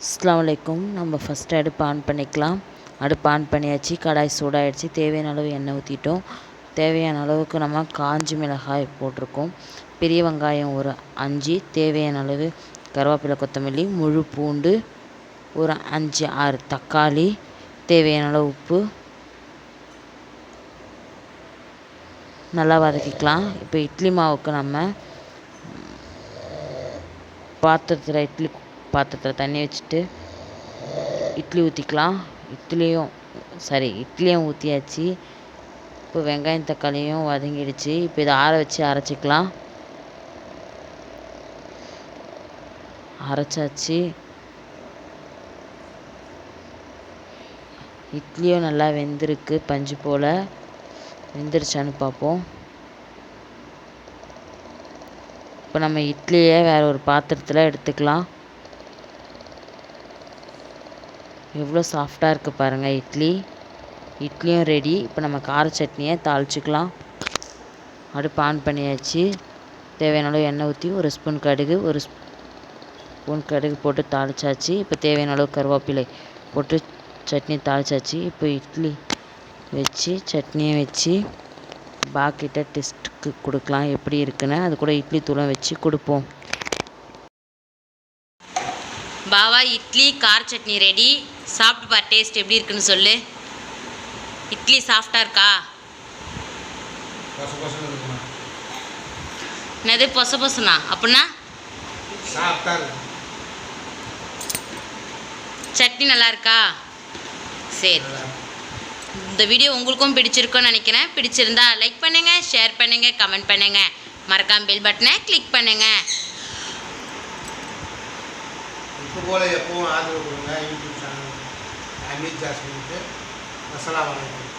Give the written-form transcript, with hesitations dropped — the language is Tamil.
அஸ்ஸலாமு அலைக்கும். நம்ம ஃபஸ்ட்டு அடுப்பு ஆன் பண்ணிக்கலாம். அடுப்பு ஆன் பண்ணியாச்சு. கடாய் சூடாகிடுச்சு. தேவையான அளவு எண்ணெய் ஊற்றிட்டோம். தேவையான அளவுக்கு நம்ம காஞ்சி மிளகாய் போட்டிருக்கோம். பெரிய வெங்காயம் ஒரு 5, தேவையான அளவு கருவேப்பிலை, கொத்தமல்லி, முழு பூண்டு ஒரு 5, 6 தக்காளி, தேவையான அளவு உப்பு, நல்லா வதக்கிக்கலாம். இப்போ இட்லி மாவுக்கு நம்ம இட்லி பாத்திரத்தில் தண்ணி வச்சுட்டு இட்லி ஊற்றிக்கலாம். இட்லியும் ஊற்றியாச்சு. இப்போ வெங்காயம் தக்காளியும் வதங்கிடுச்சு. இப்போ இதை ஆற வச்சு அரைச்சிக்கலாம். அரைச்சாச்சு. இட்லியும் நல்லா வெந்திருக்கு. பஞ்சு போல் வெந்துருச்சான்னு பார்ப்போம். இப்போ நம்ம இட்லியை வேறு ஒரு பாத்திரத்தில் எடுத்துக்கலாம். எவ்வளோ சாஃப்டாக இருக்குது பாருங்கள் இட்லியும் ரெடி. இப்போ நம்ம கார சட்னியை தாளிச்சிக்கலாம். அடுப்பு ஆன் பண்ணியாச்சு. தேவையான அளவு எண்ணெய் ஊற்றி ஒரு ஸ்பூன் கடுகு போட்டு தாளிச்சாச்சு. இப்போ தேவையான அளவு கருவேப்பிலை போட்டு சட்னி தாளிச்சாச்சு. இப்போ இட்லி வச்சு சட்னியை வச்சு பாக்கிட்ட டெஸ்ட்டுக்கு கொடுக்கலாம் எப்படி இருக்குன்னு. அது கூட இட்லி தூளும் வச்சு கொடுப்போம். பாவா, இட்லி கார சட்னி ரெடி. சாப்பிட்டு பார், டேஸ்ட் எப்படி இருக்குன்னு சொல்லு. இட்லி சாஃப்டாக இருக்கா? என்னது பொசனா? அப்படின்னா சட்னி நல்லா இருக்கா? சரி, இந்த வீடியோ உங்களுக்கும் பிடிச்சிருக்குன்னு நினைக்கிறேன். பிடிச்சிருந்தா லைக் பண்ணுங்கள், ஷேர் பண்ணுங்கள், கமெண்ட் பண்ணுங்கள். மறக்காம பெல் பட்டனை கிளிக் பண்ணுங்கள். இப்போ போல் எப்பவும் ஆதரவு கொடுங்க. யூடியூப் சேனல் அமீர் ஜாஸ்மினுக்கு. அஸ்ஸலாமு அலைக்கும்.